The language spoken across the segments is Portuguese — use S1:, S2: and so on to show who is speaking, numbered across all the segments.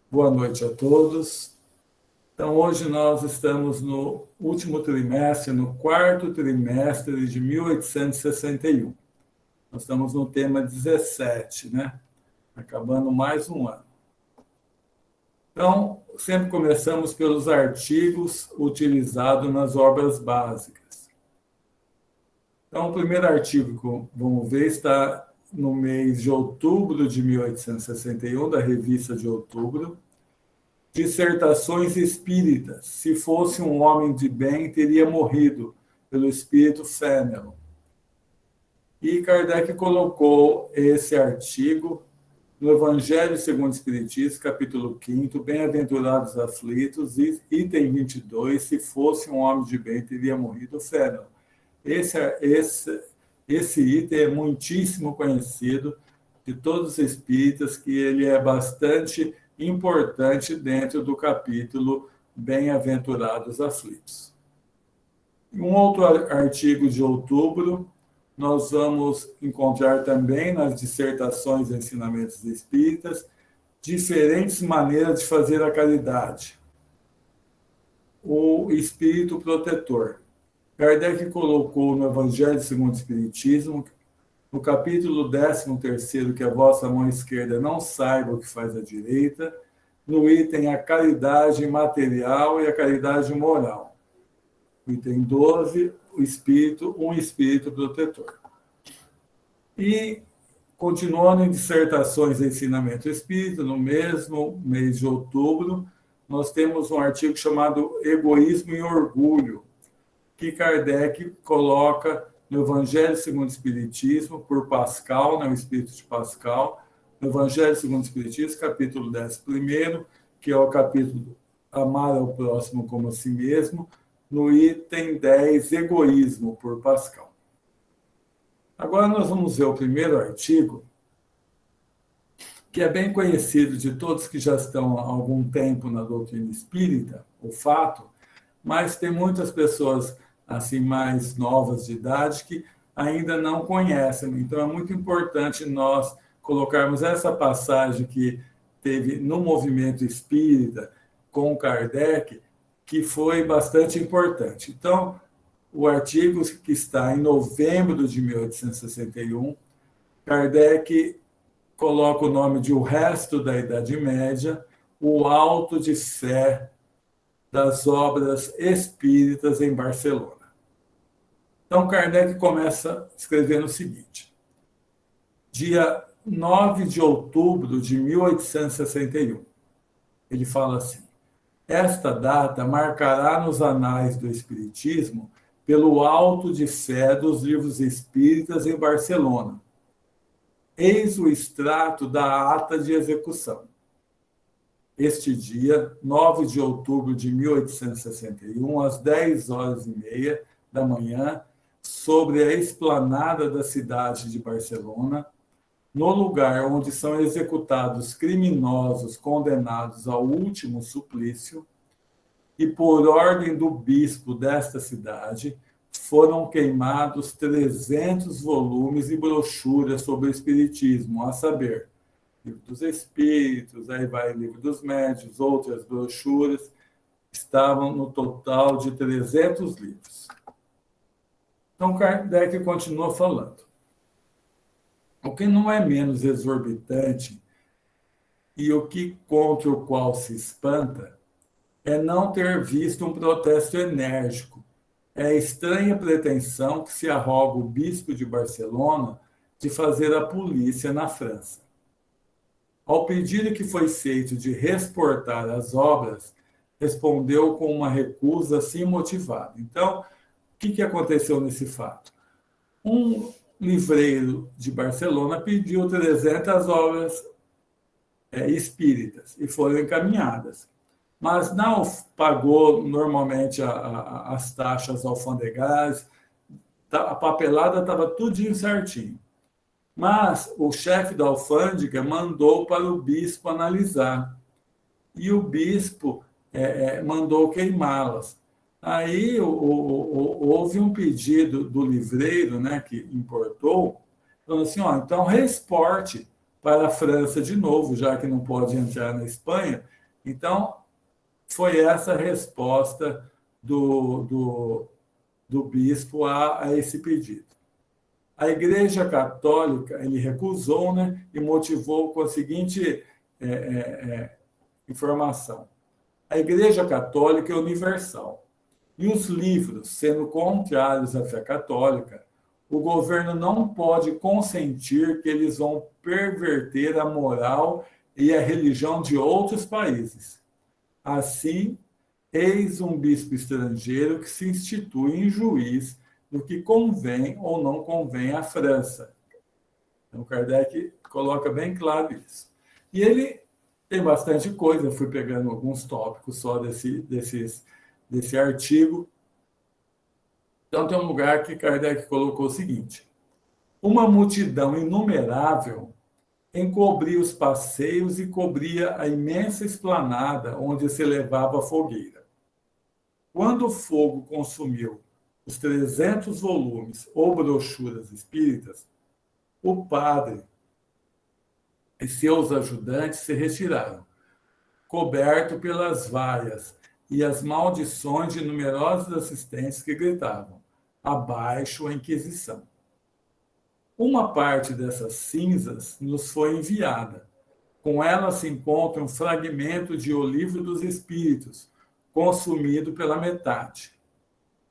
S1: Boa noite a todos. Então, hoje nós estamos no último trimestre, no quarto trimestre de 1861. Nós estamos no tema 17, né? Acabando mais um ano. Então, sempre começamos pelos artigos utilizados nas obras básicas. Então, o primeiro artigo que vamos ver está no mês de outubro de 1861, da revista de outubro, Dissertações Espíritas. Se fosse um homem de bem, teria morrido, pelo espírito Fenelon. E Kardec colocou esse artigo no Evangelho segundo o Espiritismo, capítulo 5º, Bem-aventurados aflitos, item 22, se fosse um homem de bem, teria morrido Fenelon. Esse item é muitíssimo conhecido de todos os espíritas, que ele é bastante importante dentro do capítulo Bem-aventurados aflitos. Um outro artigo de outubro, nós vamos encontrar também nas dissertações e ensinamentos espíritas diferentes maneiras de fazer a caridade. O espírito protetor. Kardec colocou no Evangelho segundo o Espiritismo, no capítulo 13º, que a vossa mão esquerda não saiba o que faz a direita, no item a caridade material e a caridade moral. Item 12, um espírito protetor. E, continuando em dissertações e ensinamento espírita, no mesmo mês de outubro, nós temos um artigo chamado Egoísmo e Orgulho, que Kardec coloca no Evangelho segundo o Espiritismo, por Pascal, né, o Espírito de Pascal, no Evangelho segundo o Espiritismo, capítulo 11º, que é o capítulo Amar ao próximo como a si mesmo, no item 10, Egoísmo, por Pascal. Agora nós vamos ver o primeiro artigo, que é bem conhecido de todos que já estão há algum tempo na doutrina espírita, o fato, mas tem muitas pessoas assim mais novas de idade que ainda não conhecem. Então é muito importante nós colocarmos essa passagem que teve no movimento espírita com Kardec, que foi bastante importante. Então, o artigo que está em novembro de 1861, Kardec coloca o nome de O Resto da Idade Média, o Auto de Fé das Obras Espíritas em Barcelona. Então, Kardec começa escrevendo o seguinte: dia 9 de outubro de 1861. Ele fala assim: esta data marcará nos anais do Espiritismo pelo auto de fé dos livros espíritas em Barcelona. Eis o extrato da ata de execução. Este dia, 9 de outubro de 1861, às 10h30 da manhã, sobre a esplanada da cidade de Barcelona, no lugar onde são executados criminosos condenados ao último suplício, e por ordem do bispo desta cidade, foram queimados 300 volumes e brochuras sobre o espiritismo, a saber, Livro dos Espíritos, aí vai Livro dos Médiuns, outras brochuras, estavam no total de 300 livros. Então, Kardec continua falando. O que não é menos exorbitante e o que contra o qual se espanta é não ter visto um protesto enérgico. É a estranha pretensão que se arroga o bispo de Barcelona de fazer a polícia na França. Ao pedido que foi feito de reexportar as obras, respondeu com uma recusa assim motivada. Então, o que aconteceu nesse fato? Um livreiro de Barcelona pediu 300 obras espíritas e foram encaminhadas, mas não pagou normalmente as taxas alfandegárias, a papelada estava tudinho certinho. Mas o chefe da alfândega mandou para o bispo analisar, e o bispo mandou queimá-las. Aí houve um pedido do livreiro, né, que importou, falando assim, então reexporte para a França de novo, já que não pode entrar na Espanha, Então, foi essa a resposta do bispo a esse pedido. A Igreja Católica, ele recusou, né, e motivou com a seguinte informação. A Igreja Católica é universal. E os livros, sendo contrários à fé católica, o governo não pode consentir que eles vão perverter a moral e a religião de outros países. Assim, eis um bispo estrangeiro que se institui em juiz do que convém ou não convém à França. Então, Kardec coloca bem claro isso. E ele tem bastante coisa, eu fui pegando alguns tópicos só desse artigo. Então, tem um lugar que Kardec colocou o seguinte: uma multidão inumerável encobria os passeios e cobria a imensa esplanada onde se elevava a fogueira. Quando o fogo consumiu os 300 volumes ou brochuras espíritas, o padre e seus ajudantes se retiraram, coberto pelas vaias e as maldições de numerosos assistentes que gritavam: abaixo a Inquisição. Uma parte dessas cinzas nos foi enviada. Com ela se encontra um fragmento de O Livro dos Espíritos, consumido pela metade.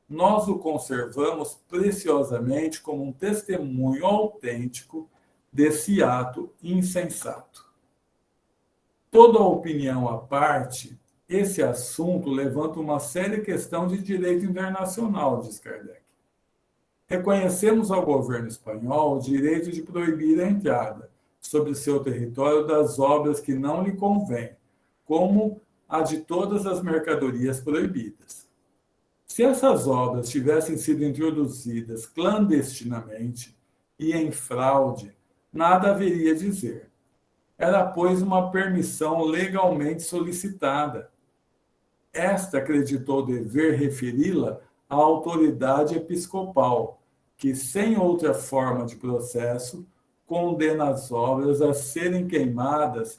S1: Nós o conservamos preciosamente como um testemunho autêntico desse ato insensato. Toda a opinião à parte, esse assunto levanta uma séria questão de direito internacional, diz Kardec. Reconhecemos ao governo espanhol o direito de proibir a entrada sobre seu território das obras que não lhe convêm, como a de todas as mercadorias proibidas. Se essas obras tivessem sido introduzidas clandestinamente e em fraude, nada haveria a dizer. Era, pois, uma permissão legalmente solicitada. Esta acreditou dever referi-la à autoridade episcopal, que, sem outra forma de processo, condena as obras a serem queimadas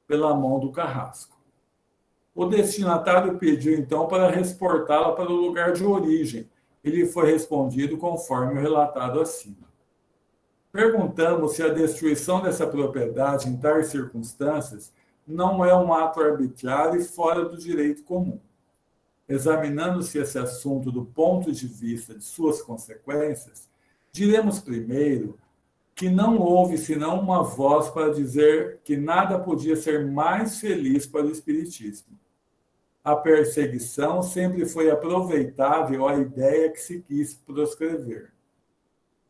S1: pela mão do carrasco. O destinatário pediu, então, para reportá-la para o lugar de origem, e lhe foi respondido conforme o relatado acima. Perguntamos se a destruição dessa propriedade em tais circunstâncias não é um ato arbitrário e fora do direito comum. Examinando-se esse assunto do ponto de vista de suas consequências, diremos primeiro que não houve senão uma voz para dizer que nada podia ser mais feliz para o Espiritismo. A perseguição sempre foi aproveitável à ideia que se quis proscrever.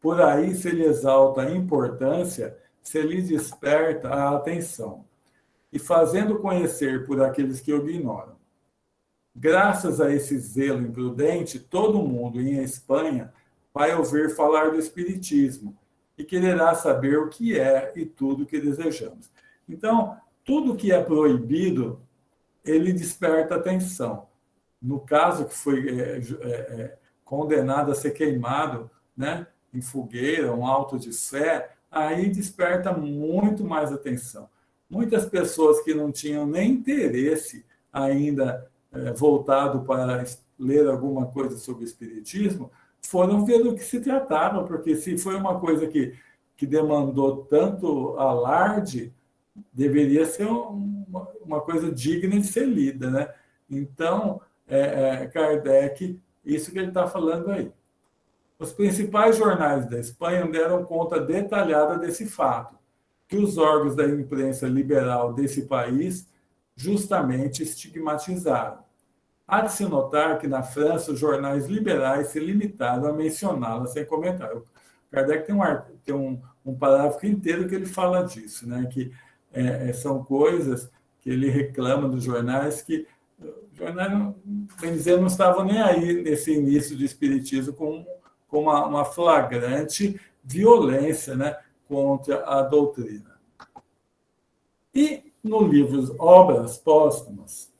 S1: Por aí se lhe exalta a importância, se lhe desperta a atenção, e fazendo conhecer por aqueles que o ignoram. Graças a esse zelo imprudente, todo mundo em Espanha vai ouvir falar do Espiritismo e quererá saber o que é e tudo o que desejamos. Então, tudo que é proibido, ele desperta atenção. No caso que foi condenado a ser queimado, né, em fogueira, um auto de fé, aí desperta muito mais atenção. Muitas pessoas que não tinham nem interesse ainda voltado para ler alguma coisa sobre o Espiritismo, foram ver do que se tratava, porque se foi uma coisa que demandou tanto alarde, deveria ser uma coisa digna de ser lida, né? Então, Kardec, isso que ele está falando aí. Os principais jornais da Espanha deram conta detalhada desse fato, que os órgãos da imprensa liberal desse país justamente estigmatizaram. Há de se notar que na França os jornais liberais se limitaram a mencioná-la sem comentário. Kardec tem um parágrafo inteiro que ele fala disso, né? Que são coisas que ele reclama dos jornais que os jornais, bem dizer, não estavam nem aí nesse início do Espiritismo com uma flagrante violência, né, contra a doutrina. E no livro Obras Póstumas,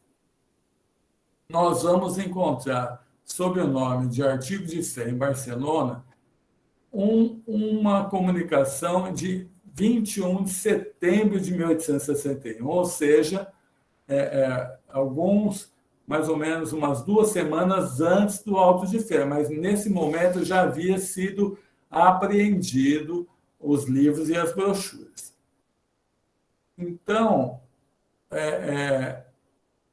S1: nós vamos encontrar, sob o nome de Artigo de Fé em Barcelona, uma comunicação de 21 de setembro de 1861, ou seja, mais ou menos umas 2 semanas antes do auto de fé, mas nesse momento já havia sido apreendido os livros e as brochuras. Então,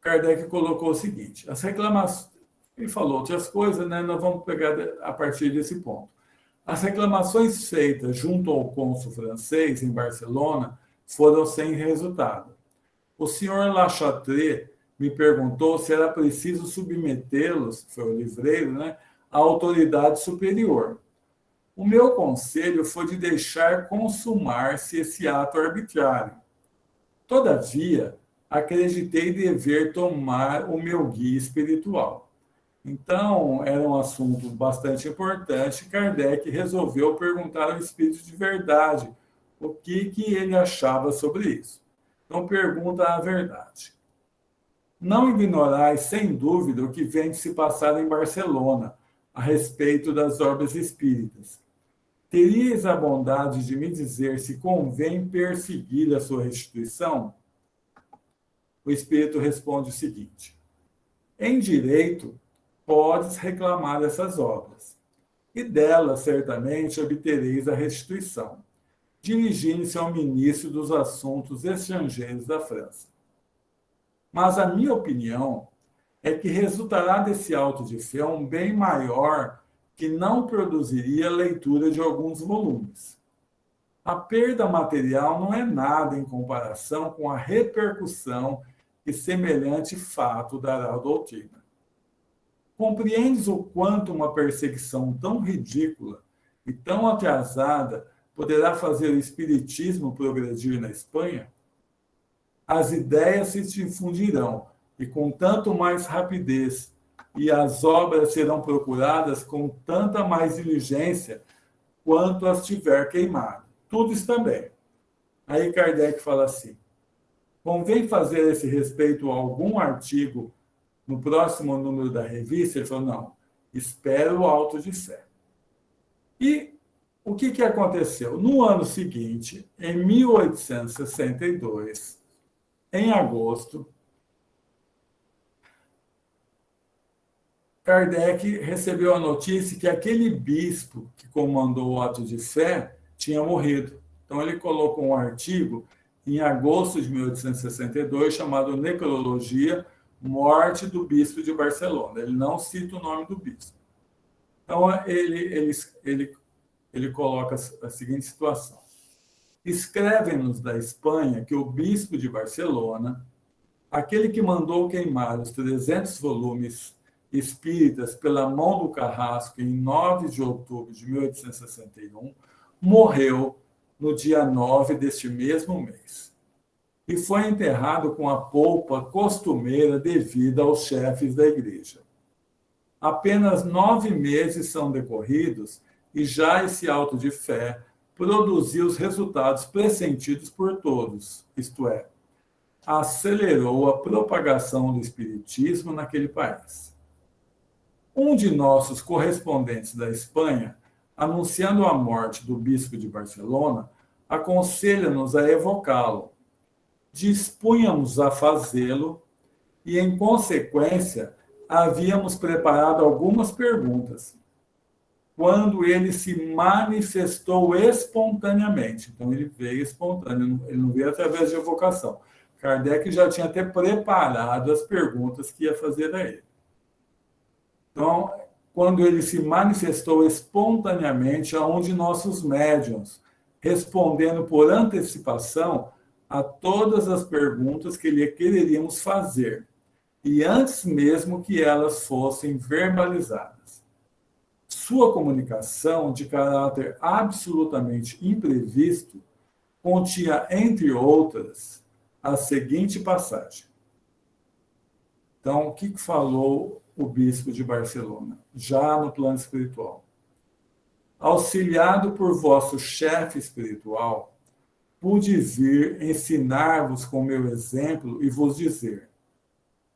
S1: Kardec colocou o seguinte: as reclamações, ele falou outras coisas, né? Nós vamos pegar a partir desse ponto. As reclamações feitas junto ao cônsul francês em Barcelona foram sem resultado. O senhor Lachatre me perguntou se era preciso submetê-los, foi o livreiro, né, à autoridade superior. O meu conselho foi de deixar consumar-se esse ato arbitrário. Todavia, acreditei dever tomar o meu guia espiritual. Então, era um assunto bastante importante. Kardec resolveu perguntar ao Espírito de Verdade o que ele achava sobre isso. Então, pergunta a verdade. Não ignorais, sem dúvida, o que vem de se passar em Barcelona a respeito das obras espíritas. Teríeis a bondade de me dizer se convém perseguir a sua restituição? O Espírito responde o seguinte: em direito, podes reclamar essas obras, e delas certamente obtereis a restituição, dirigindo-se ao ministro dos Assuntos Estrangeiros da França. Mas a minha opinião é que resultará desse auto de fé um bem maior que não produziria a leitura de alguns volumes. A perda material não é nada em comparação com a repercussão que semelhante fato dará à doutrina. Compreendes o quanto uma perseguição tão ridícula e tão atrasada poderá fazer o espiritismo progredir na Espanha? As ideias se difundirão, e com tanto mais rapidez, e as obras serão procuradas com tanta mais diligência quanto as tiver queimado. Tudo está bem. Aí Kardec fala assim: convém fazer a esse respeito algum artigo no próximo número da revista? Ele falou: não, espero o auto de fé. E o que aconteceu? No ano seguinte, em 1862, em agosto, Kardec recebeu a notícia que aquele bispo que comandou o ato de fé tinha morrido. Então, ele colocou um artigo em agosto de 1862 chamado Necrologia, Morte do Bispo de Barcelona. Ele não cita o nome do bispo. Então, ele coloca a seguinte situação: escrevem-nos da Espanha que o bispo de Barcelona, aquele que mandou queimar os 300 volumes espíritas pela mão do Carrasco em 9 de outubro de 1861, morreu no dia 9 deste mesmo mês e foi enterrado com a polpa costumeira devida aos chefes da igreja. Apenas 9 meses são decorridos e já esse auto de fé produziu os resultados pressentidos por todos, isto é, acelerou a propagação do espiritismo naquele país. Um de nossos correspondentes da Espanha, anunciando a morte do bispo de Barcelona, aconselha-nos a evocá-lo. Dispunhamos a fazê-lo e, em consequência, havíamos preparado algumas perguntas, quando ele se manifestou espontaneamente. Então, ele veio espontâneo, ele não veio através de evocação. Kardec já tinha até preparado as perguntas que ia fazer a ele. Então, quando ele se manifestou espontaneamente a um de nossos médiuns, respondendo por antecipação a todas as perguntas que lhe quereríamos fazer, e antes mesmo que elas fossem verbalizadas. Sua comunicação, de caráter absolutamente imprevisto, continha, entre outras, a seguinte passagem. Então, o que falou o bispo de Barcelona, já no plano espiritual? Auxiliado por vosso chefe espiritual, pude vir ensinar-vos com meu exemplo e vos dizer: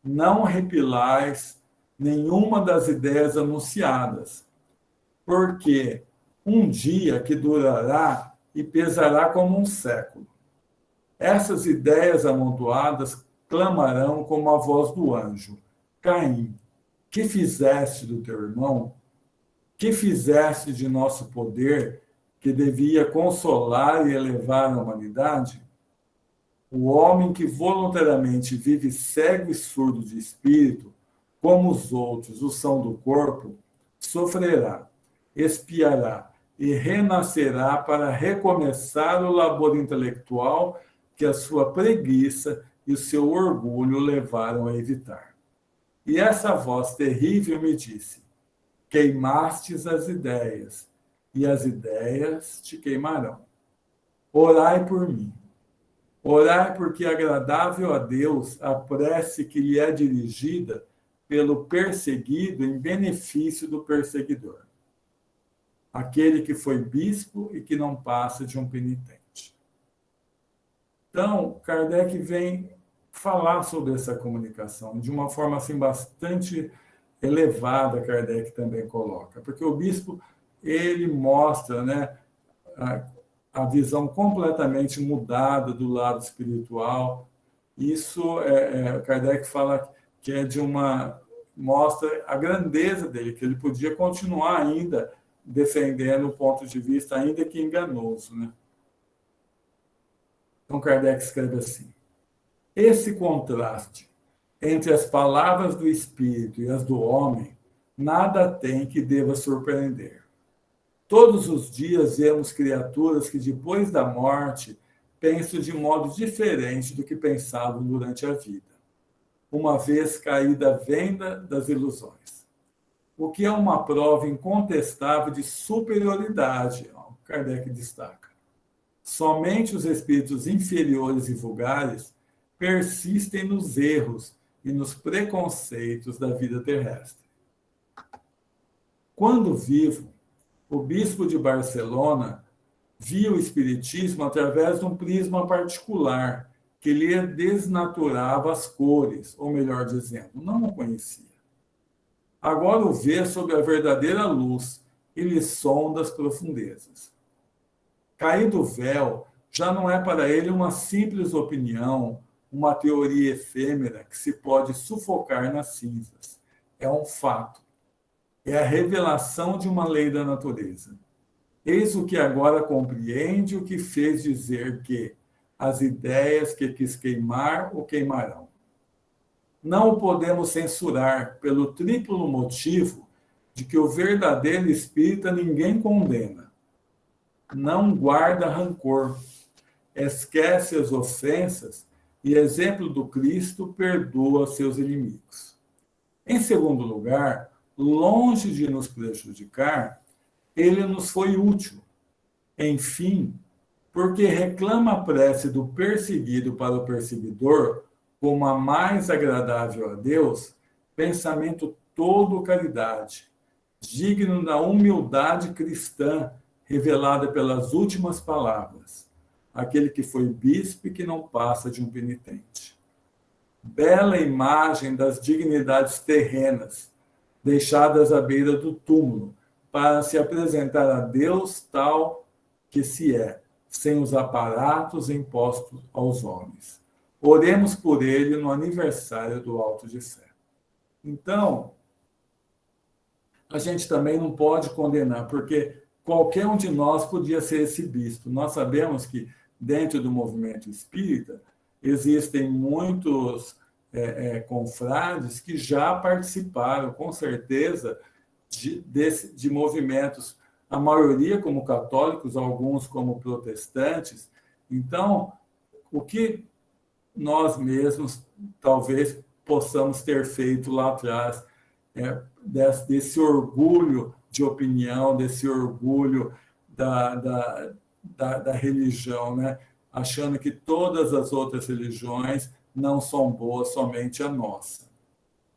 S1: não repilais nenhuma das ideias anunciadas, porque um dia que durará e pesará como um século. Essas ideias amontoadas clamarão como a voz do anjo: Caim, que fizeste do teu irmão? Que fizeste de nosso poder, que devia consolar e elevar a humanidade? O homem que voluntariamente vive cego e surdo de espírito, como os outros o são do corpo, sofrerá, expiará e renascerá para recomeçar o labor intelectual que a sua preguiça e o seu orgulho levaram a evitar. E essa voz terrível me disse: queimastes as ideias, e as ideias te queimarão. Orai por mim. Orai porque é agradável a Deus a prece que lhe é dirigida pelo perseguido em benefício do perseguidor, aquele que foi bispo e que não passa de um penitente. Então, Kardec vem falar sobre essa comunicação de uma forma assim bastante elevada. Kardec também coloca, porque o bispo ele mostra, né, a visão completamente mudada do lado espiritual. Isso Kardec fala que é de uma mostra a grandeza dele, que ele podia continuar ainda defendendo o ponto de vista ainda que enganoso, né? Então Kardec escreve assim: esse contraste entre as palavras do espírito e as do homem nada tem que deva surpreender. Todos os dias vemos criaturas que, depois da morte, pensam de modo diferente do que pensavam durante a vida, uma vez caída a venda das ilusões. O que é uma prova incontestável de superioridade, Kardec destaca. Somente os espíritos inferiores e vulgares persistem nos erros e nos preconceitos da vida terrestre. Quando vivo, o bispo de Barcelona via o espiritismo através de um prisma particular que lhe desnaturava as cores, ou melhor dizendo, não o conhecia. Agora o vê sob a verdadeira luz e lhe sonda as profundezas. Caído o véu, já não é para ele uma simples opinião, uma teoria efêmera que se pode sufocar nas cinzas. É um fato. É a revelação de uma lei da natureza. Eis o que agora compreende o que fez dizer que as ideias que quis queimar o queimarão. Não o podemos censurar pelo triplo motivo de que o verdadeiro espírita ninguém condena. Não guarda rancor, esquece as ofensas e, exemplo do Cristo, perdoa seus inimigos. Em segundo lugar, longe de nos prejudicar, ele nos foi útil. Enfim, porque reclama a prece do perseguido para o perseguidor como a mais agradável a Deus, pensamento todo caridade, digno da humildade cristã revelada pelas últimas palavras, aquele que foi bispo e que não passa de um penitente. Bela imagem das dignidades terrenas, deixadas à beira do túmulo, para se apresentar a Deus tal que se é, sem os aparatos impostos aos homens. Oremos por ele no aniversário do Auto de Fé. Então, a gente também não pode condenar, porque qualquer um de nós podia ser esse bispo. Nós sabemos que dentro do movimento espírita existem muitos confrades que já participaram, com certeza, de movimentos, a maioria como católicos, alguns como protestantes. Então, o que nós mesmos talvez possamos ter feito lá atrás, desse orgulho de opinião, desse orgulho da religião, né? Achando que todas as outras religiões não são boas, somente a nossa.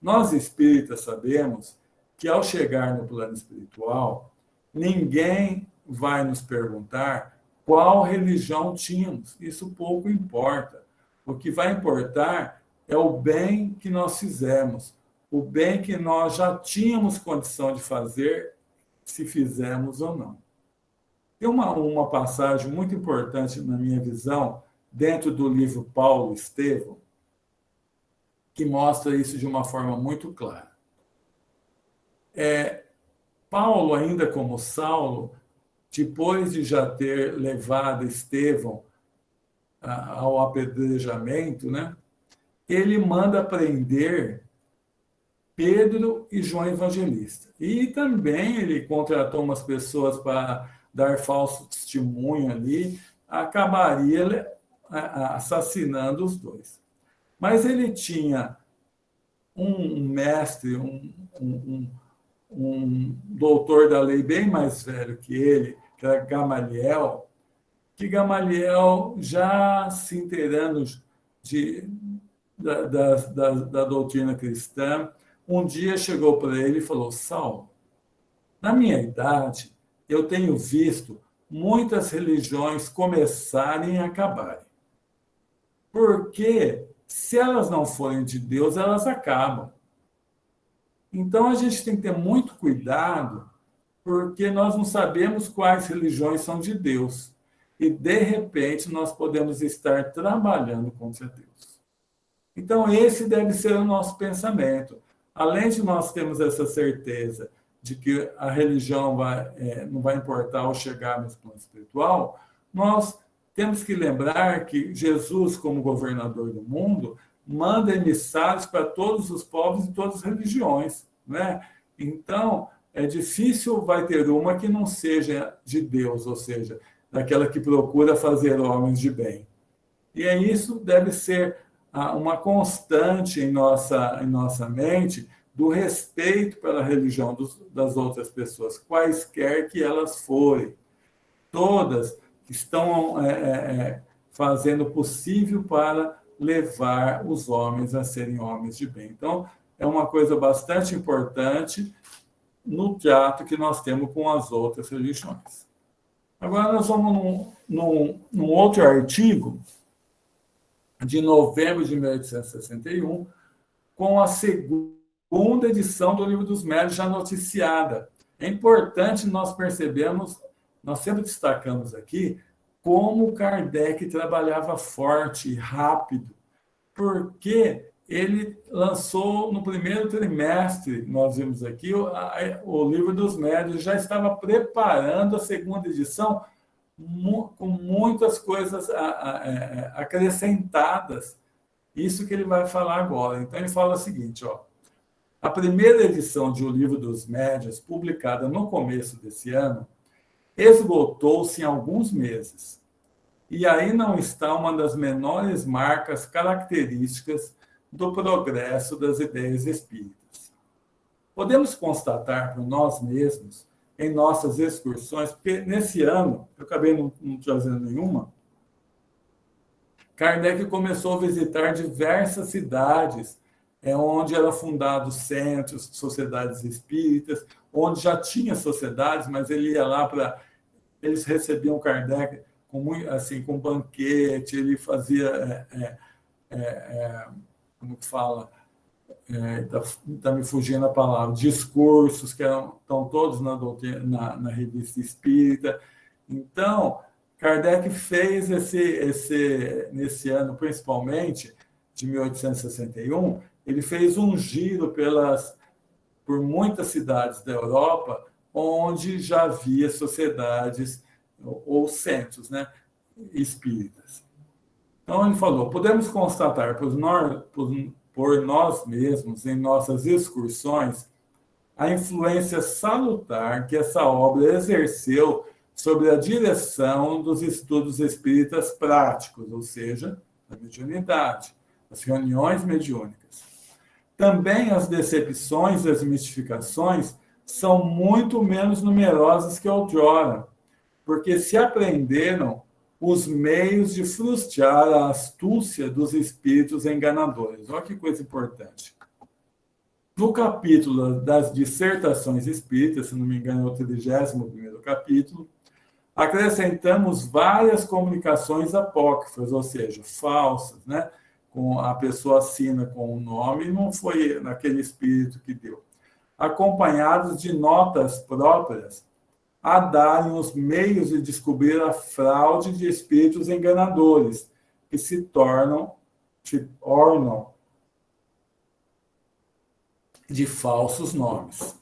S1: Nós espíritas sabemos que, ao chegar no plano espiritual, ninguém vai nos perguntar qual religião tínhamos. Isso pouco importa. O que vai importar é o bem que nós fizemos, o bem que nós já tínhamos condição de fazer, se fizemos ou não. Tem uma passagem muito importante na minha visão, dentro do livro Paulo Estevão, que mostra isso de uma forma muito clara. Paulo, ainda como Saulo, depois de já ter levado Estevão ao apedrejamento, né, ele manda prender Pedro e João Evangelista. E também ele contratou umas pessoas para dar falso testemunho ali, acabaria assassinando os dois. Mas ele tinha um mestre, um doutor da lei bem mais velho que ele, que era Gamaliel, que Gamaliel, já se inteirando da doutrina cristã, um dia chegou para ele e falou: Saulo, na minha idade, eu tenho visto muitas religiões começarem e acabarem. Porque, se elas não forem de Deus, elas acabam. Então, a gente tem que ter muito cuidado, porque nós não sabemos quais religiões são de Deus. E, de repente, nós podemos estar trabalhando contra Deus. Então, esse deve ser o nosso pensamento. Além de nós termos essa certeza de que a religião não vai importar ao chegar no plano espiritual, nós temos que lembrar que Jesus, como governador do mundo, manda emissários para todos os povos e todas as religiões, né? Então, é difícil vai ter uma que não seja de Deus, ou seja, daquela que procura fazer homens de bem. E isso deve ser uma constante em nossa mente do respeito pela religião das outras pessoas, quaisquer que elas forem. Todas estão fazendo o possível para levar os homens a serem homens de bem. Então, é uma coisa bastante importante no trato que nós temos com as outras religiões. Agora, nós vamos num outro artigo, de novembro de 1861, com a segunda edição do Livro dos Médiuns já noticiada. É importante nós percebermos, nós sempre destacamos aqui, como Kardec trabalhava forte e rápido, porque ele lançou no primeiro trimestre, nós vimos aqui, o Livro dos Médiuns, já estava preparando a segunda edição, com muitas coisas acrescentadas. Isso que ele vai falar agora. Então, ele fala o seguinte, a primeira edição de O Livro dos Médiuns, publicada no começo desse ano, esgotou-se em alguns meses. E aí não está uma das menores marcas características do progresso das ideias espíritas. Podemos constatar por nós mesmos, em nossas excursões, porque nesse ano, eu acabei não trazendo nenhuma, Kardec começou a visitar diversas cidades, onde eram fundados centros, sociedades espíritas, onde já tinha sociedades, mas ele ia lá para... Eles recebiam Kardec com banquete, ele fazia... como que fala? Está me fugindo a palavra, discursos que estão todos na revista espírita. Então, Kardec fez nesse ano, principalmente, de 1861, ele fez um giro por muitas cidades da Europa, onde já havia sociedades ou centros, né, espíritas. Então, ele falou, podemos constatar por nós mesmos, em nossas excursões, a influência salutar que essa obra exerceu sobre a direção dos estudos espíritas práticos, ou seja, da mediunidade, as reuniões mediúnicas. Também as decepções e as mistificações são muito menos numerosas que outrora, porque se aprenderam os meios de frustrar a astúcia dos espíritos enganadores. Olha que coisa importante. No capítulo das dissertações espíritas, se não me engano, é o 31º capítulo, acrescentamos várias comunicações apócrifas, ou seja, falsas, né? A pessoa assina com o nome e não foi naquele espírito que deu, acompanhados de notas próprias a darem os meios de descobrir a fraude de espíritos enganadores, que se ornam de falsos nomes.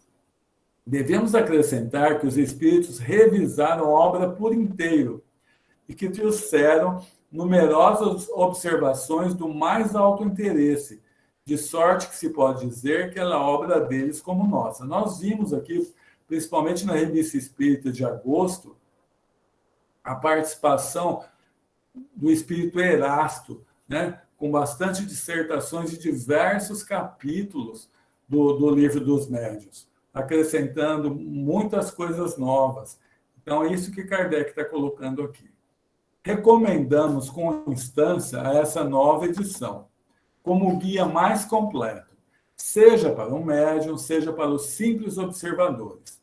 S1: Devemos acrescentar que os espíritos revisaram a obra por inteiro e que trouxeram numerosas observações do mais alto interesse, de sorte que se pode dizer que ela é obra deles como nossa. Nós vimos aqui, principalmente na Revista Espírita de agosto, a participação do espírito Erasto, né, com bastante dissertações de diversos capítulos do Livro dos Médiuns, acrescentando muitas coisas novas. Então, é isso que Kardec está colocando aqui. Recomendamos com instância a essa nova edição, como guia mais completo, seja para o médium, seja para os simples observadores.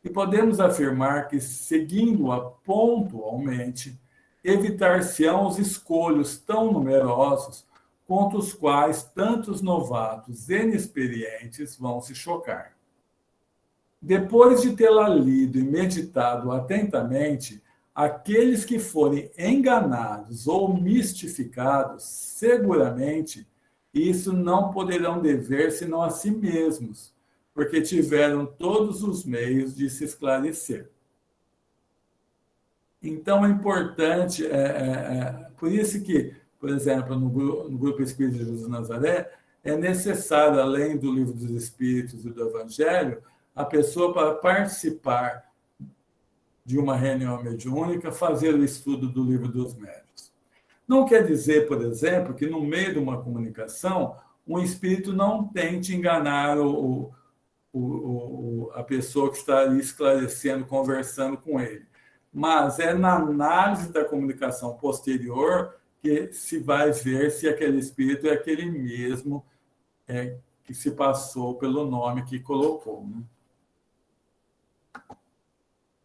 S1: E podemos afirmar que, seguindo-a pontualmente, evitar-se-ão os escolhos tão numerosos contra os quais tantos novatos e inexperientes vão se chocar. Depois de tê-la lido e meditado atentamente, aqueles que forem enganados ou mistificados, seguramente, isso não poderão dever senão a si mesmos, porque tiveram todos os meios de se esclarecer. Então, é importante, por isso que, por exemplo, no Grupo Espírita de Jesus de Nazaré, é necessário, além do Livro dos Espíritos e do Evangelho, a pessoa, para participar de uma reunião mediúnica, fazer o estudo do Livro dos Médiuns. Não quer dizer, por exemplo, que no meio de uma comunicação, um espírito não tente enganar a pessoa que está ali esclarecendo, conversando com ele. Mas é na análise da comunicação posterior que se vai ver se aquele espírito é aquele mesmo que se passou pelo nome que colocou, né?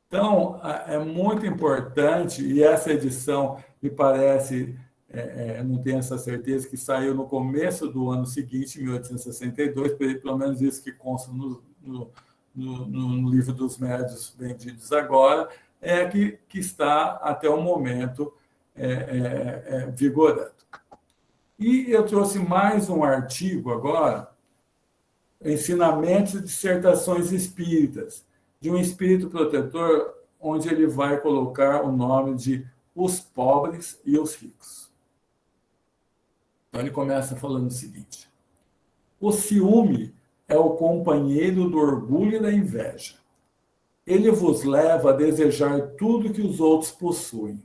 S1: Então, é muito importante, e essa edição, me parece, não tenho essa certeza, que saiu no começo do ano seguinte, 1862, pelo menos isso que consta no Livro dos Médiuns vendidos agora, que está até o momento vigorando. E eu trouxe mais um artigo agora, Ensinamentos e Dissertações Espíritas, de um espírito protetor, onde ele vai colocar o nome de Os Pobres e os Ricos. Então, ele começa falando o seguinte: o ciúme é o companheiro do orgulho e da inveja. Ele vos leva a desejar tudo que os outros possuem,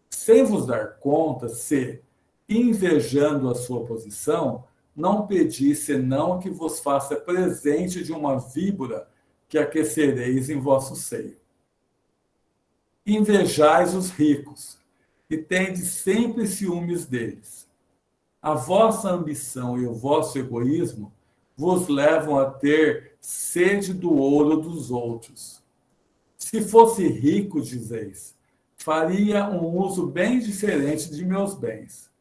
S1: sem vos dar conta se, invejando a sua posição, não pedis senão que vos faça presente de uma víbora que aquecereis em vosso seio. Invejais os ricos, e tendes sempre ciúmes deles. A vossa ambição e o vosso egoísmo vos levam a ter sede do ouro dos outros. Se fosse rico, dizeis, faria um uso bem diferente de meus bens.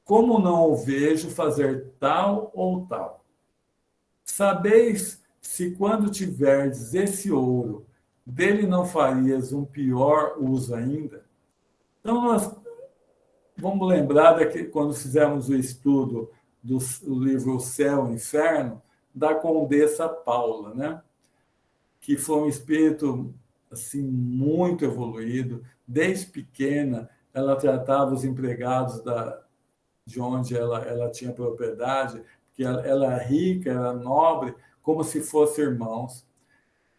S1: Como não o vejo fazer tal ou tal? Sabeis se quando tiverdes esse ouro, dele não farias um pior uso ainda? Então, nós vamos lembrar que quando fizemos o estudo do livro O Céu e o Inferno, da Condessa Paula, né? Que foi um espírito assim, muito evoluído. Desde pequena, ela tratava os empregados de onde ela tinha propriedade, porque ela era rica, era nobre, como se fossem irmãos.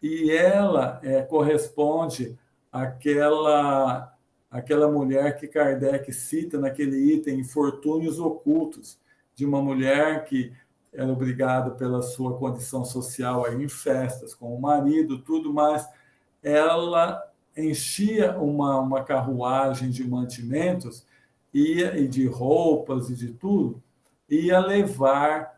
S1: E ela corresponde àquela mulher que Kardec cita naquele item Infortúnios Ocultos, de uma mulher que era obrigada pela sua condição social a ir em festas com o marido, tudo, mas ela enchia uma carruagem de mantimentos e de roupas e de tudo, ia levar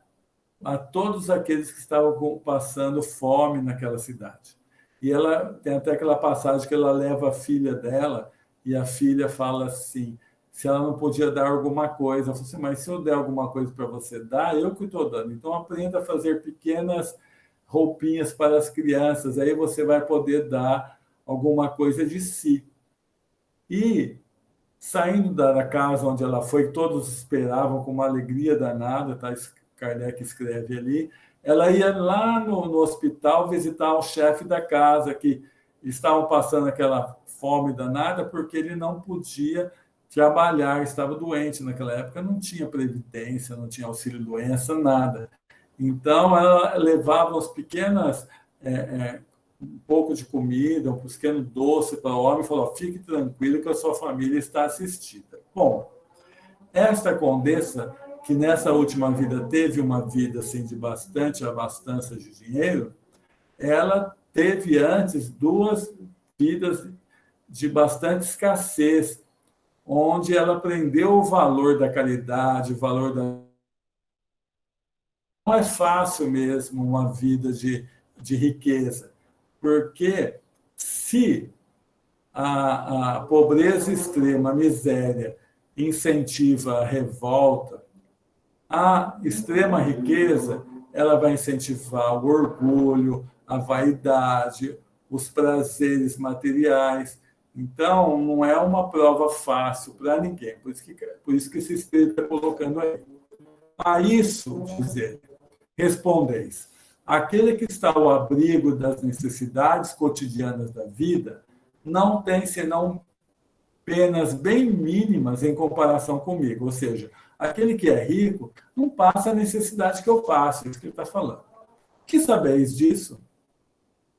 S1: a todos aqueles que estavam passando fome naquela cidade. E ela tem até aquela passagem que ela leva a filha dela, e a filha fala assim, se ela não podia dar alguma coisa, ela falou assim, mas se eu der alguma coisa para você dar, eu que estou dando. Então, aprenda a fazer pequenas roupinhas para as crianças, aí você vai poder dar alguma coisa de si. E, saindo da casa onde ela foi, todos esperavam com uma alegria danada, tá? Kardec escreve ali, ela ia lá no hospital visitar o chefe da casa, que estavam passando aquela fome danada, porque ele não podia trabalhar, estava doente naquela época, não tinha previdência, não tinha auxílio-doença, nada. Então, ela levava as pequenas, um pouco de comida, um pequeno doce para o homem e falou: fique tranquilo que a sua família está assistida. Bom, esta condessa, que nessa última vida teve uma vida assim, de bastante abastança de dinheiro, ela teve antes 2 vidas de bastante escassez, onde ela aprendeu o valor da caridade, o valor da... Não é fácil mesmo uma vida de riqueza, porque se a pobreza extrema, a miséria, incentiva a revolta, a extrema riqueza ela vai incentivar o orgulho, a vaidade, os prazeres materiais. Então, não é uma prova fácil para ninguém. Por isso que esse Espírito está colocando aí. A isso, dizer, respondeis: aquele que está ao abrigo das necessidades cotidianas da vida não tem senão penas bem mínimas em comparação comigo. Ou seja, aquele que é rico não passa a necessidade que eu passo, é isso que ele está falando. Que sabeis disso?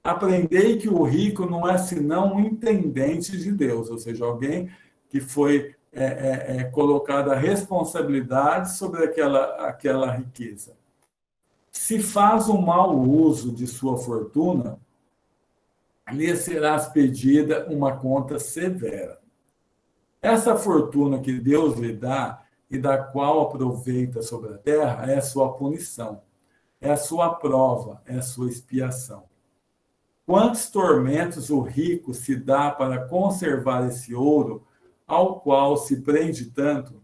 S1: Aprendei que o rico não é senão um intendente de Deus, ou seja, alguém que foi colocado a responsabilidade sobre aquela riqueza. Se faz um mau uso de sua fortuna, lhe será expedida uma conta severa. Essa fortuna que Deus lhe dá e da qual aproveita sobre a terra é a sua punição, é a sua prova, é a sua expiação. Quantos tormentos o rico se dá para conservar esse ouro ao qual se prende tanto?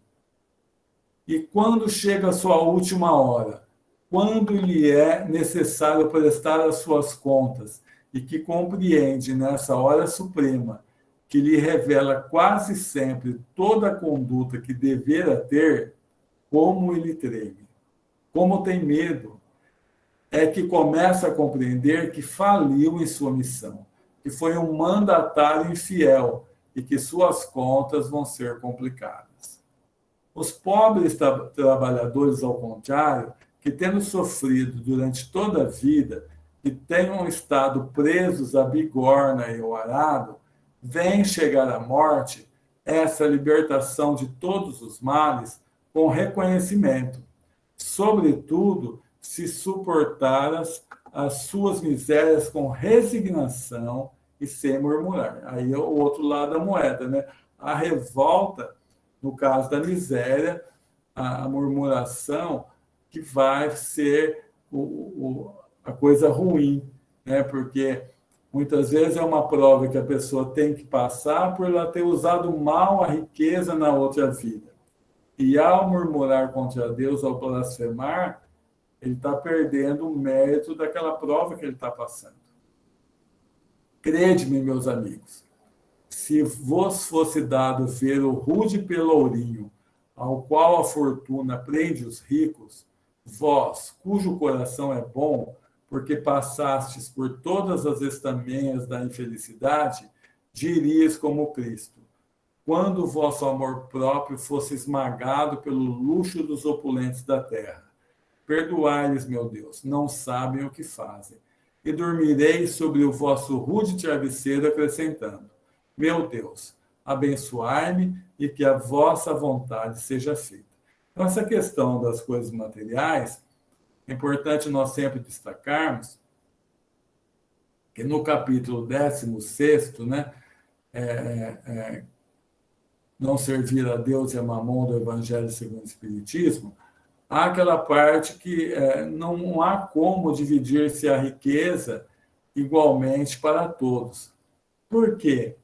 S1: E quando chega a sua última hora, quando lhe é necessário prestar as suas contas e que compreende nessa hora suprema que lhe revela quase sempre toda a conduta que devera ter, como ele treme, como tem medo, é que começa a compreender que faliu em sua missão, que foi um mandatário infiel e que suas contas vão ser complicadas. Os pobres trabalhadores, ao contrário, que tendo sofrido durante toda a vida e tenham estado presos à bigorna e ao arado, vem chegar à morte, essa libertação de todos os males, com reconhecimento, sobretudo se suportar as suas misérias com resignação e sem murmurar. Aí é o outro lado da moeda, né? A revolta, no caso da miséria, a murmuração, que vai ser a coisa ruim, né? Porque muitas vezes é uma prova que a pessoa tem que passar por ela ter usado mal a riqueza na outra vida. E ao murmurar contra Deus, ao blasfemar, ele está perdendo o mérito daquela prova que ele está passando. Crede-me, meus amigos, se vos fosse dado ver o rude pelourinho, ao qual a fortuna prende os ricos, vós, cujo coração é bom, porque passastes por todas as estamenhas da infelicidade, dirias como Cristo: quando o vosso amor próprio fosse esmagado pelo luxo dos opulentes da terra. Perdoai-lhes, meu Deus, não sabem o que fazem. E dormireis sobre o vosso rude travesseiro, acrescentando: meu Deus, abençoai-me e que a vossa vontade seja feita. Então, essa questão das coisas materiais, é importante nós sempre destacarmos que no capítulo 16º, né, não servir a Deus e a mamon do Evangelho segundo o Espiritismo, há aquela parte que não há como dividir-se a riqueza igualmente para todos. Por quê?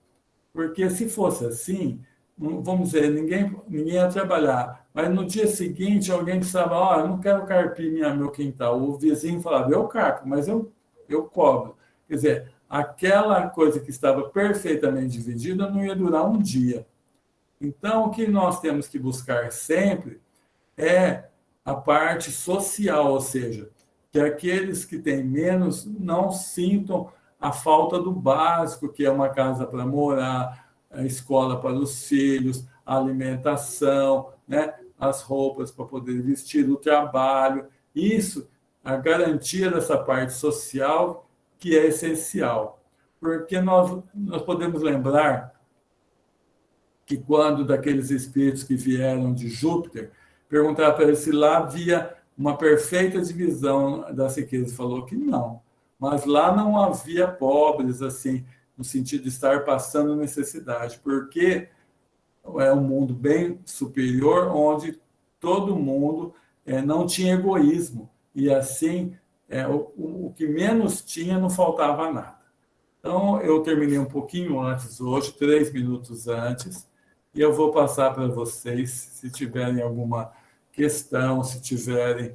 S1: Porque se fosse assim, vamos dizer, ninguém ia trabalhar, mas no dia seguinte alguém precisava: eu não quero carpir meu quintal. O vizinho falava: eu carpo, mas eu cobro. Quer dizer, aquela coisa que estava perfeitamente dividida não ia durar um dia. Então, o que nós temos que buscar sempre é a parte social, ou seja, que aqueles que têm menos não sintam a falta do básico, que é uma casa para morar, a escola para os filhos, a alimentação, né? As roupas para poder vestir, o trabalho. Isso, a garantia dessa parte social, que é essencial. Porque nós podemos lembrar que quando daqueles espíritos que vieram de Júpiter, perguntaram para ele se lá havia uma perfeita divisão das riquezas. Falou que não. Mas lá não havia pobres, assim, no sentido de estar passando necessidade, porque é um mundo bem superior, onde todo mundo não tinha egoísmo. E assim, o que menos tinha não faltava nada. Então, eu terminei um pouquinho antes hoje, 3 minutos antes, e eu vou passar para vocês, se tiverem alguma questão, se tiverem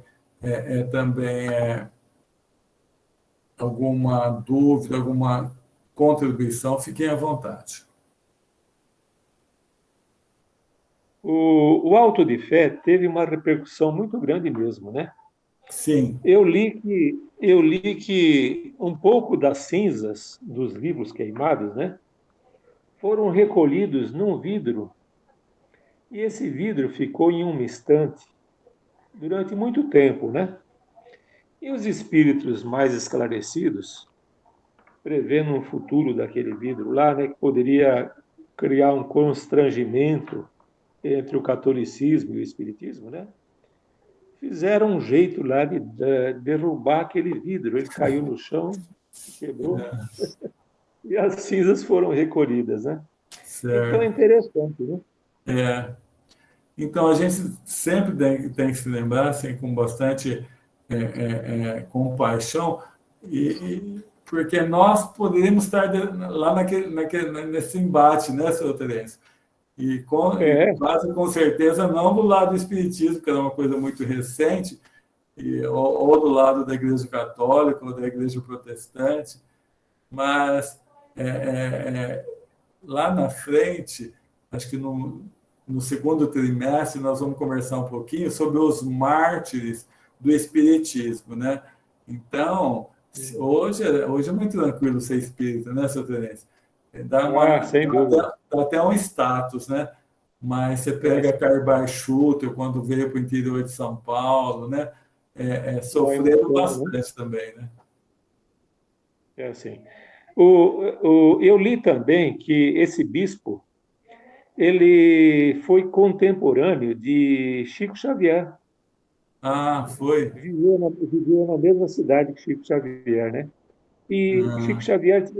S1: também alguma dúvida, alguma contribuição, fiquem à vontade.
S2: O auto de fé teve uma repercussão muito grande mesmo, né?
S1: Sim.
S2: Eu li que um pouco das cinzas dos livros queimados, né, foram recolhidos num vidro, e esse vidro ficou em uma estante durante muito tempo, né? E os espíritos mais esclarecidos, prevendo um futuro daquele vidro lá, né, que poderia criar um constrangimento entre o catolicismo e o espiritismo, né? Fizeram um jeito lá de derrubar aquele vidro. Ele caiu no chão, quebrou, e as cinzas foram recolhidas, né? Então é
S1: Certo.
S2: interessante, né?
S1: Então, a gente sempre tem que se lembrar, assim, com bastante compaixão, porque nós poderíamos estar lá nesse embate, né, seu Terence? E quase com certeza não do lado do Espiritismo, que era uma coisa muito recente, ou do lado da Igreja Católica, ou da Igreja Protestante, mas lá na frente, acho que no segundo trimestre, nós vamos conversar um pouquinho sobre os mártires do Espiritismo, né? Então, hoje é muito tranquilo ser espírita, né, seu Terence?
S2: Sem dúvida.
S1: Dá até um status, né? Mas você pega Carbar Schutter, quando veio para o interior de São Paulo, né? Sofreram bastante também, né?
S2: É assim. Eu li também que esse bispo ele foi contemporâneo de Chico Xavier.
S1: Ah, foi?
S2: Viveu na mesma cidade que Chico Xavier, né? E Chico
S1: Ah,
S2: Xavier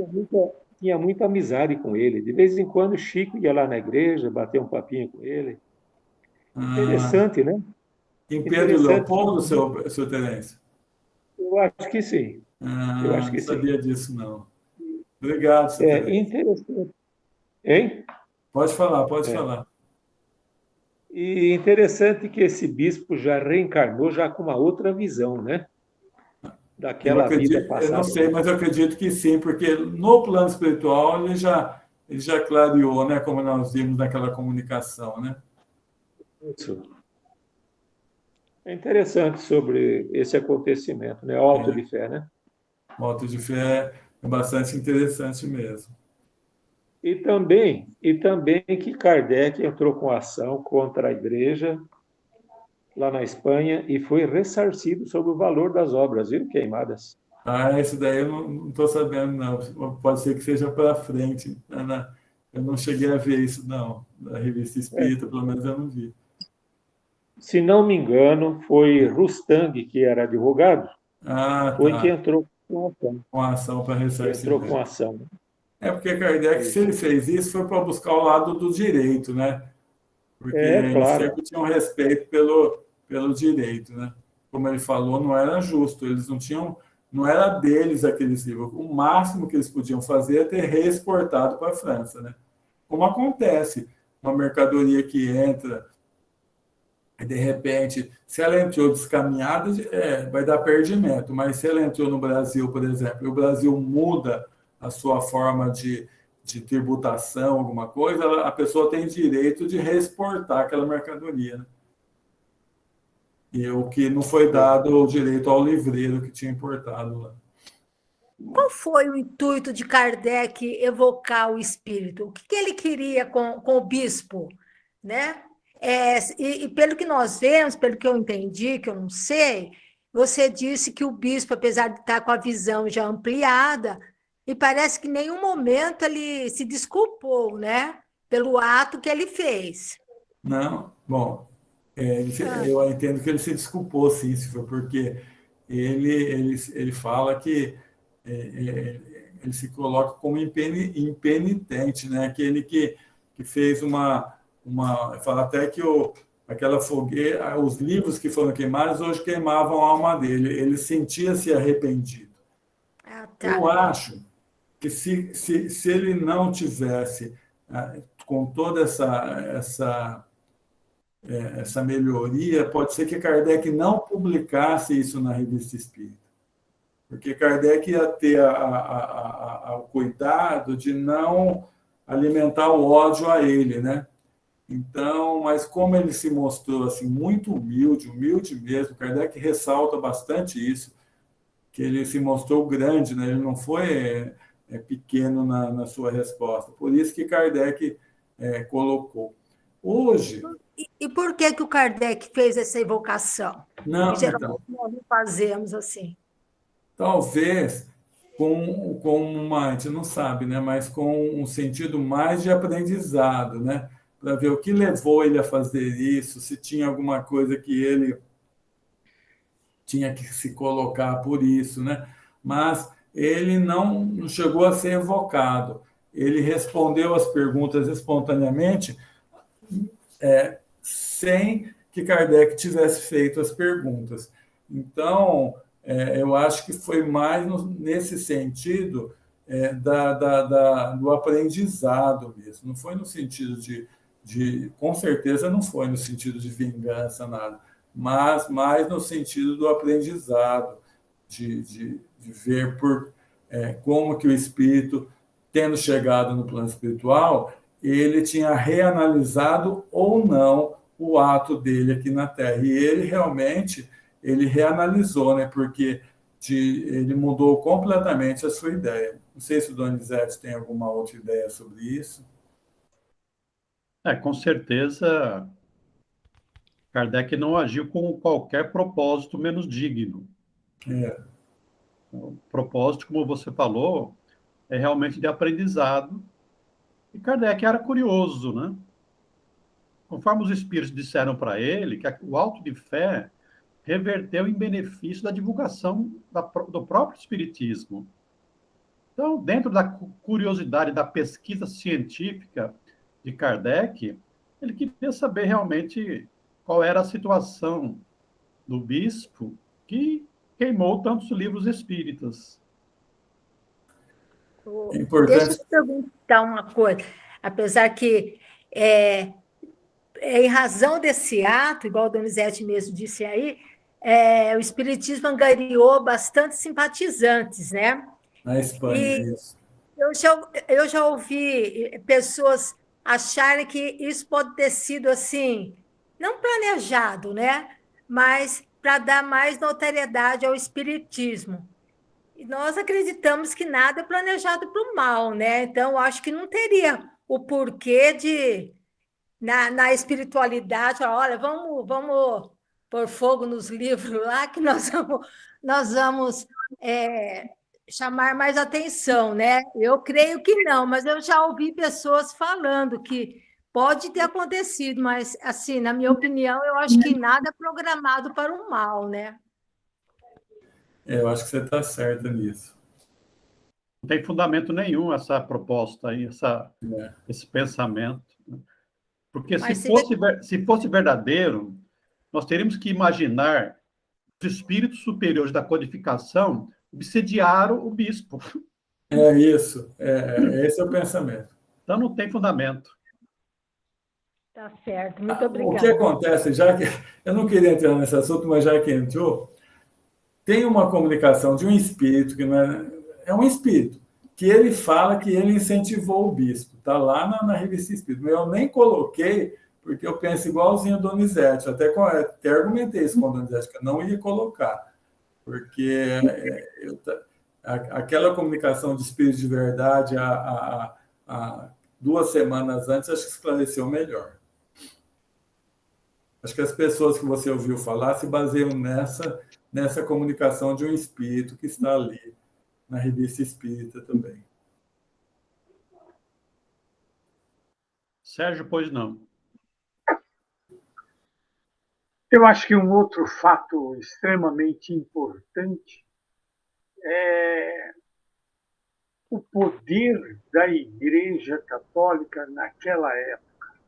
S2: tinha muita amizade com ele. De vez em quando, Chico ia lá na igreja, bater um papinho com ele.
S1: ah.
S2: Interessante, né?
S1: Em Pedro
S2: Interessante.
S1: Leopoldo, seu Terence?
S2: Eu acho que sim. Eu
S1: Ah,
S2: acho
S1: não
S2: que sim.
S1: sabia disso, não. Obrigado, seu
S2: É
S1: Terence.
S2: interessante. Hein?
S1: Pode falar, pode
S2: É.
S1: falar.
S2: E interessante que esse bispo já reencarnou já com uma outra visão, né?
S1: Eu
S2: Daquela vida
S1: acredito, eu não
S2: passada.
S1: sei, mas eu acredito que sim, porque no plano espiritual ele já clareou, né, como nós vimos naquela comunicação, né?
S2: Isso. É interessante sobre esse acontecimento, né? O auto de fé, né?
S1: Moto de fé é bastante interessante mesmo.
S2: E também que Kardec entrou com ação contra a igreja lá na Espanha e foi ressarcido sobre o valor das obras, viu? Queimadas.
S1: Ah, esse daí eu não estou sabendo, não. Pode ser que seja para frente. Eu não cheguei a ver isso, não. Na revista
S2: É.
S1: Espírita, pelo menos eu não vi.
S2: Se não me engano, foi Rustang, que era advogado,
S1: Ah,
S2: foi que
S1: tá.
S2: entrou com ação.
S1: Com ação para
S2: Que entrou com
S1: ressarcimento.
S2: ação.
S1: É porque Kardec, se
S2: Isso.
S1: ele fez isso, foi para buscar o lado do direito, né? Porque
S2: É,
S1: eles
S2: claro.
S1: sempre tinham respeito pelo direito, né? Como ele falou, não era justo, eles não tinham, não era deles aqueles livros. O máximo que eles podiam fazer é ter reexportado para a França, né? Como acontece, uma mercadoria que entra e de repente, se ela entrou descaminhada, vai dar perdimento, mas se ela entrou no Brasil, por exemplo, e o Brasil muda a sua forma de tributação, alguma coisa, a pessoa tem direito de reexportar aquela mercadoria, né? E o que não foi dado o direito ao livreiro que tinha importado lá.
S3: Qual foi o intuito de Kardec evocar o espírito? O que ele queria com o bispo? Né? E pelo que nós vemos, pelo que eu entendi, que eu não sei, você disse que o bispo, apesar de estar com a visão já ampliada, e parece que em nenhum momento ele se desculpou, né? Pelo ato que ele fez.
S1: Não, bom, eu entendo que ele se desculpou, sim, porque ele fala que ele se coloca como impenitente, né? Aquele que fez fala até que aquela fogueira, os livros que foram queimados hoje queimavam a alma dele, ele sentia-se arrependido.
S3: Tá.
S1: Eu acho que se ele não tivesse com toda essa melhoria, pode ser que Kardec não publicasse isso na Revista Espírita. Porque Kardec ia ter o cuidado de não alimentar o ódio a ele, né? Então, mas como ele se mostrou assim, muito humilde mesmo, Kardec ressalta bastante isso, que ele se mostrou grande, né? Ele não foi pequeno na sua resposta. Por isso que Kardec colocou. Hoje...
S3: E por que o Kardec fez essa evocação?
S1: Não,
S3: geralmente nós não fazemos assim.
S1: Talvez com a gente não sabe, né? Mas com um sentido mais de aprendizado, né? Para ver o que levou ele a fazer isso, se tinha alguma coisa que ele tinha que se colocar por isso, né? Mas ele não chegou a ser evocado. Ele respondeu as perguntas espontaneamente, sem que Kardec tivesse feito as perguntas. Então, eu acho que foi mais nesse sentido do aprendizado mesmo. Não foi no sentido com certeza não foi no sentido de vingança, nada, mas mais no sentido do aprendizado, de ver como que o espírito, tendo chegado no plano espiritual, ele tinha reanalisado ou não o ato dele aqui na Terra. E ele realmente reanalisou, né? Porque ele mudou completamente a sua ideia. Não sei se o Donizete tem alguma outra ideia sobre isso.
S4: Com certeza, Kardec não agiu com qualquer propósito menos digno. O propósito, como você falou, é realmente de aprendizado. E Kardec era curioso, né? Conforme os espíritos disseram para ele, que o auto de fé reverteu em benefício da divulgação do próprio espiritismo. Então, dentro da curiosidade da pesquisa científica de Kardec, ele queria saber realmente qual era a situação do bispo que queimou tantos livros espíritas.
S1: É importante...
S3: Deixa eu te perguntar uma coisa. Apesar que, em razão desse ato, igual o Donizete mesmo disse aí, o espiritismo angariou bastante simpatizantes, né?
S1: Na Espanha, isso.
S3: Eu já ouvi pessoas acharem que isso pode ter sido assim, não planejado, né? Mas para dar mais notoriedade ao espiritismo. E nós acreditamos que nada é planejado para o mal, né? Então, acho que não teria o porquê de, na espiritualidade, olha, vamos pôr fogo nos livros lá, que nós vamos chamar mais atenção, né? Eu creio que não, mas eu já ouvi pessoas falando que pode ter acontecido, mas, assim, na minha opinião, eu acho que nada é programado para o mal, né?
S1: Eu acho que você está certa nisso.
S4: Não tem fundamento nenhum essa proposta aí, esse pensamento. Porque se fosse verdadeiro, nós teríamos que imaginar os espíritos superiores da codificação obsediaram o bispo.
S1: É isso. Esse é o pensamento.
S4: Então não tem fundamento.
S3: Tá certo, muito obrigada.
S1: O que acontece, já que eu não queria entrar nesse assunto, mas já que entrou, tem uma comunicação de um espírito, que não é um espírito, que ele fala que ele incentivou o bispo. Está lá na Revista Espírita. Eu nem coloquei, porque eu penso igualzinho o Donizete, até argumentei isso com o Donizete, que eu não ia colocar, porque aquela comunicação de espírito de verdade há 2 semanas antes, acho que esclareceu melhor. Acho que as pessoas que você ouviu falar se baseiam nessa comunicação de um espírito que está ali na Revista Espírita também.
S4: Sérgio, pois não.
S5: Eu acho que um outro fato extremamente importante é o poder da Igreja Católica naquela época.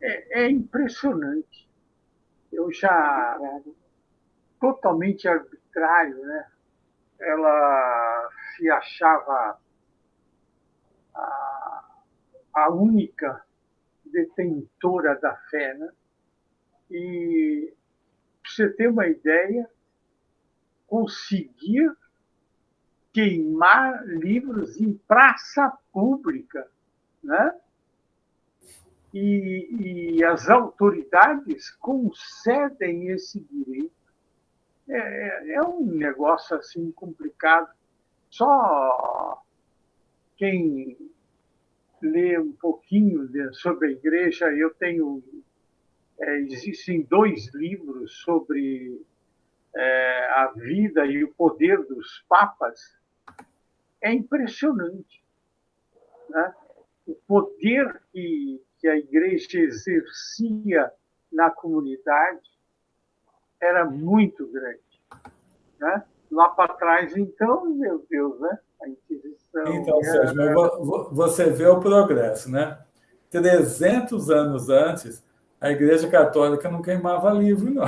S5: É impressionante. Eu já totalmente arbitrário, né? Ela se achava a única detentora da fé, né? E, para você ter uma ideia, conseguir queimar livros em praça pública, né? E as autoridades concedem esse direito. É um negócio assim complicado. Só quem lê um pouquinho sobre a igreja, existem 2 livros sobre a vida e o poder dos papas. É impressionante, né? O poder que a igreja exercia na comunidade era muito grande, né? Lá para trás, então, meu Deus, né? A Inquisição.
S1: Então, Sérgio, mas você vê o progresso, né? 300 anos antes, a Igreja Católica não queimava livro, não.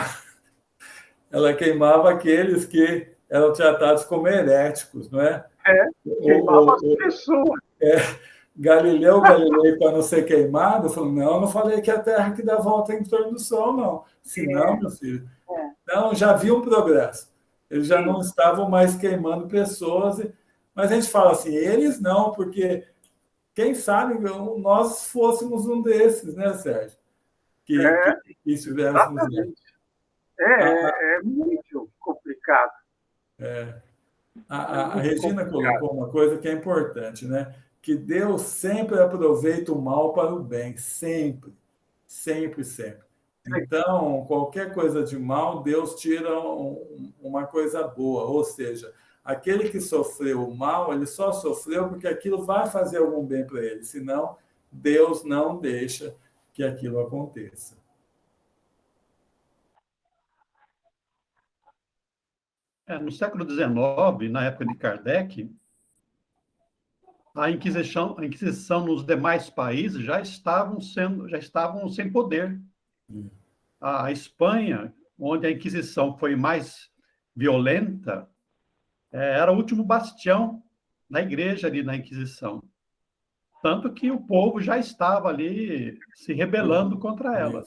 S1: Ela queimava aqueles que eram tratados como heréticos, não é?
S5: Queimava as pessoas.
S1: Galileu Galilei, para não ser queimado, falou: não falei que é a Terra que dá volta em torno do Sol, não. Se não, meu filho. Não, já havia um progresso. Eles já não estavam mais queimando pessoas. Mas a gente fala assim, eles não, porque quem sabe nós fôssemos um desses, né, Sérgio? Que estivéssemos lá.
S5: É muito complicado.
S1: A Regina colocou uma coisa que é importante, né? Que Deus sempre aproveita o mal para o bem, sempre, sempre, sempre. Então, qualquer coisa de mal, Deus tira uma coisa boa, ou seja, aquele que sofreu o mal, ele só sofreu porque aquilo vai fazer algum bem para ele, senão Deus não deixa que aquilo aconteça.
S4: No século XIX, na época de Kardec, a Inquisição nos demais países já estavam sem poder. A Espanha, onde a Inquisição foi mais violenta, era o último bastião da igreja ali na Inquisição. Tanto que o povo já estava ali se rebelando contra ela.